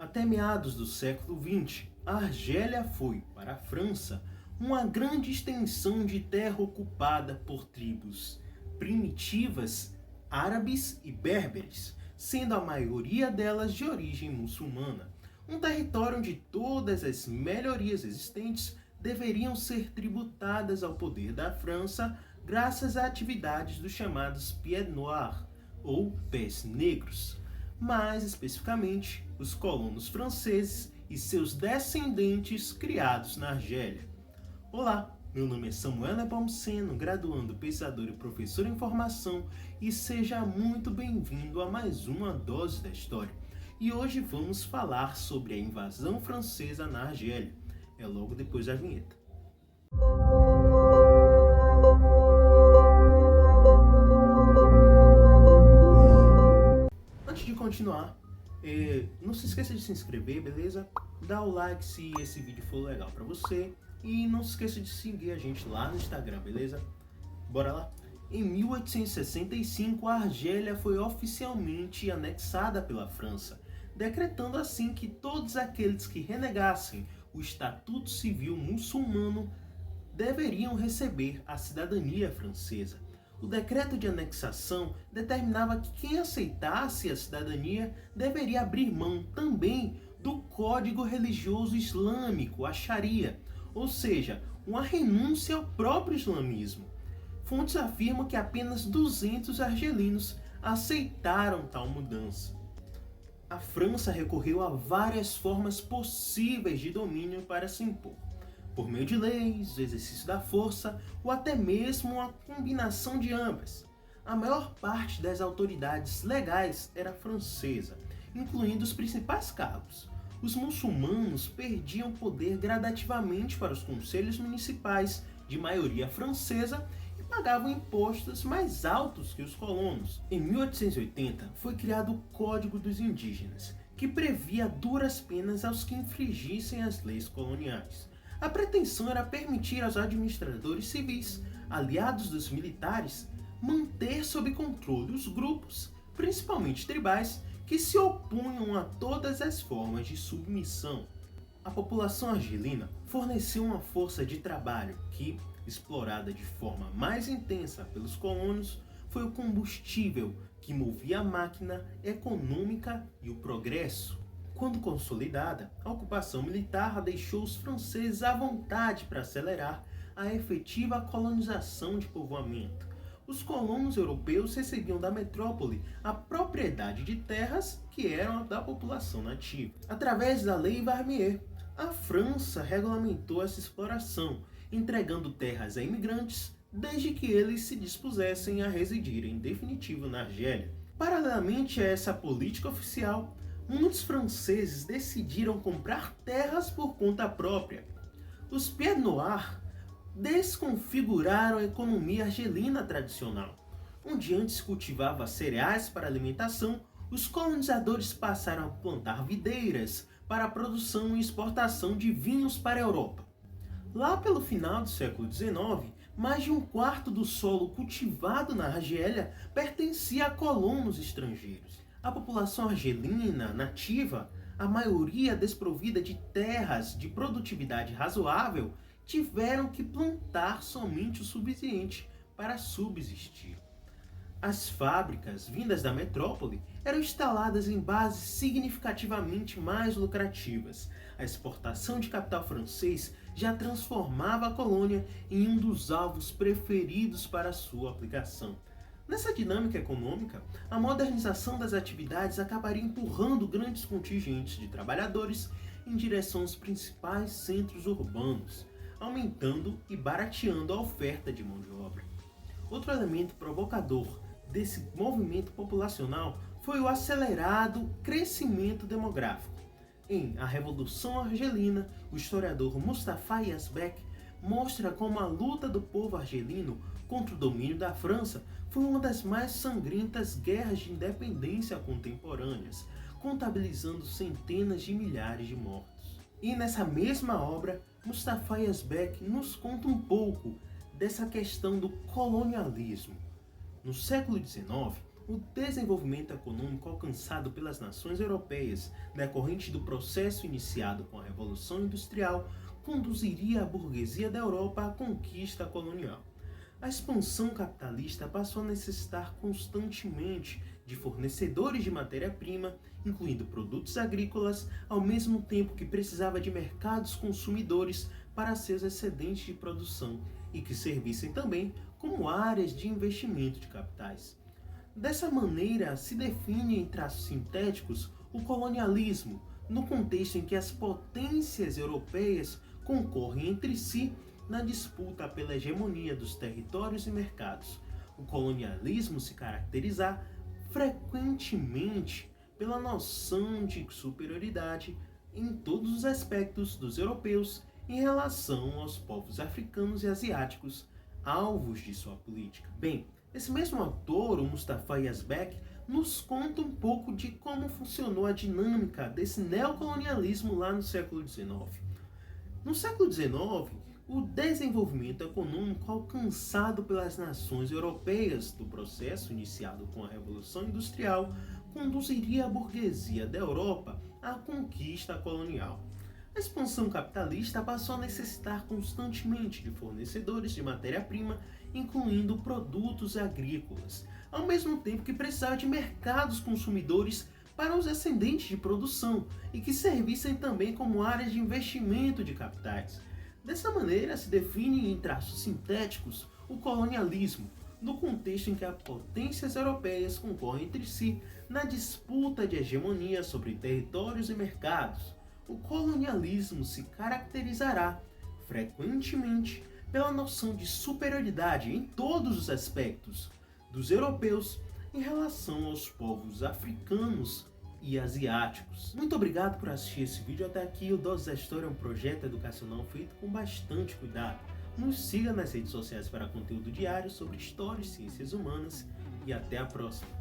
Até meados do século XX, a Argélia foi, para a França, uma grande extensão de terra ocupada por tribos primitivas árabes e berberes, sendo a maioria delas de origem muçulmana. Um território onde todas as melhorias existentes deveriam ser tributadas ao poder da França graças a atividades dos chamados Pieds Noirs, ou Pés Negros, mais especificamente os colonos franceses e seus descendentes criados na Argélia. Olá, meu nome é Samuel Nepomuceno, graduando, pesquisador e professor em formação, e seja muito bem-vindo a mais uma dose da história. E hoje vamos falar sobre a invasão francesa na Argélia. É logo depois da vinheta. Antes de continuar, não se esqueça de se inscrever, beleza? Dá o like se esse vídeo for legal pra você. E não se esqueça de seguir a gente lá no Instagram, beleza? Bora lá? Em 1865, a Argélia foi oficialmente anexada pela França, decretando assim que todos aqueles que renegassem o Estatuto Civil Muçulmano deveriam receber a cidadania francesa. O decreto de anexação determinava que quem aceitasse a cidadania deveria abrir mão também do código religioso islâmico, a Sharia, ou seja, uma renúncia ao próprio islamismo. Fontes afirmam que apenas 200 argelinos aceitaram tal mudança. A França recorreu a várias formas possíveis de domínio para se impor, por meio de leis, o exercício da força ou até mesmo uma combinação de ambas. A maior parte das autoridades legais era francesa, incluindo os principais cargos. Os muçulmanos perdiam poder gradativamente para os conselhos municipais de maioria francesa e pagavam impostos mais altos que os colonos. Em 1880 foi criado o Código dos Indígenas, que previa duras penas aos que infringissem as leis coloniais. A pretensão era permitir aos administradores civis, aliados dos militares, manter sob controle os grupos, principalmente tribais, que se opunham a todas as formas de submissão. A população argelina forneceu uma força de trabalho que, explorada de forma mais intensa pelos colonos, foi o combustível que movia a máquina econômica e o progresso. Quando consolidada, a ocupação militar deixou os franceses à vontade para acelerar a efetiva colonização de povoamento. Os colonos europeus recebiam da metrópole a propriedade de terras que eram da população nativa. Através da Lei Warmier, a França regulamentou essa exploração, entregando terras a imigrantes desde que eles se dispusessem a residir em definitivo na Argélia. Paralelamente a essa política oficial, muitos franceses decidiram comprar terras por conta própria. Os Pieds Noirs desconfiguraram a economia argelina tradicional. Onde antes cultivava cereais para alimentação, os colonizadores passaram a plantar videiras para a produção e exportação de vinhos para a Europa. Lá pelo final do século XIX, mais de um quarto do solo cultivado na Argélia pertencia a colonos estrangeiros. A população argelina nativa, a maioria desprovida de terras de produtividade razoável, tiveram que plantar somente o suficiente para subsistir. As fábricas vindas da metrópole eram instaladas em bases significativamente mais lucrativas. A exportação de capital francês já transformava a colônia em um dos alvos preferidos para sua aplicação. Nessa dinâmica econômica, a modernização das atividades acabaria empurrando grandes contingentes de trabalhadores em direção aos principais centros urbanos, aumentando e barateando a oferta de mão de obra. Outro elemento provocador desse movimento populacional foi o acelerado crescimento demográfico. Em A Revolução Argelina, o historiador Mustafa Yazbek mostra como a luta do povo argelino contra o domínio da França foi uma das mais sangrentas guerras de independência contemporâneas, contabilizando centenas de milhares de mortos. E nessa mesma obra, Mustafa Yazbek nos conta um pouco dessa questão do colonialismo. No século XIX, o desenvolvimento econômico alcançado pelas nações europeias, decorrente do processo iniciado com a Revolução Industrial, conduziria a burguesia da Europa à conquista colonial. A expansão capitalista passou a necessitar constantemente de fornecedores de matéria-prima, incluindo produtos agrícolas, ao mesmo tempo que precisava de mercados consumidores para seus excedentes de produção e que servissem também como áreas de investimento de capitais. Dessa maneira, se define em traços sintéticos o colonialismo, no contexto em que as potências europeias concorrem entre si na disputa pela hegemonia dos territórios e mercados. O colonialismo se caracteriza frequentemente pela noção de superioridade em todos os aspectos dos europeus em relação aos povos africanos e asiáticos, alvos de sua política. Bem, esse mesmo autor, o Mustafa Yazbek, nos conta um pouco de como funcionou a dinâmica desse neocolonialismo lá no século XIX. No século XIX, o desenvolvimento econômico alcançado pelas nações europeias do processo iniciado com a Revolução Industrial conduziria a burguesia da Europa à conquista colonial. A expansão capitalista passou a necessitar constantemente de fornecedores de matéria-prima, incluindo produtos agrícolas, ao mesmo tempo que precisava de mercados consumidores para os excedentes de produção e que servissem também como áreas de investimento de capitais. Dessa maneira, se define em traços sintéticos o colonialismo, no contexto em que as potências europeias concorrem entre si na disputa de hegemonia sobre territórios e mercados. O colonialismo se caracterizará frequentemente pela noção de superioridade em todos os aspectos dos europeus em relação aos povos africanos e asiáticos. Muito obrigado por assistir esse vídeo até aqui. O Doses da História é um projeto educacional feito com bastante cuidado. Nos siga nas redes sociais para conteúdo diário sobre história e ciências humanas e até a próxima.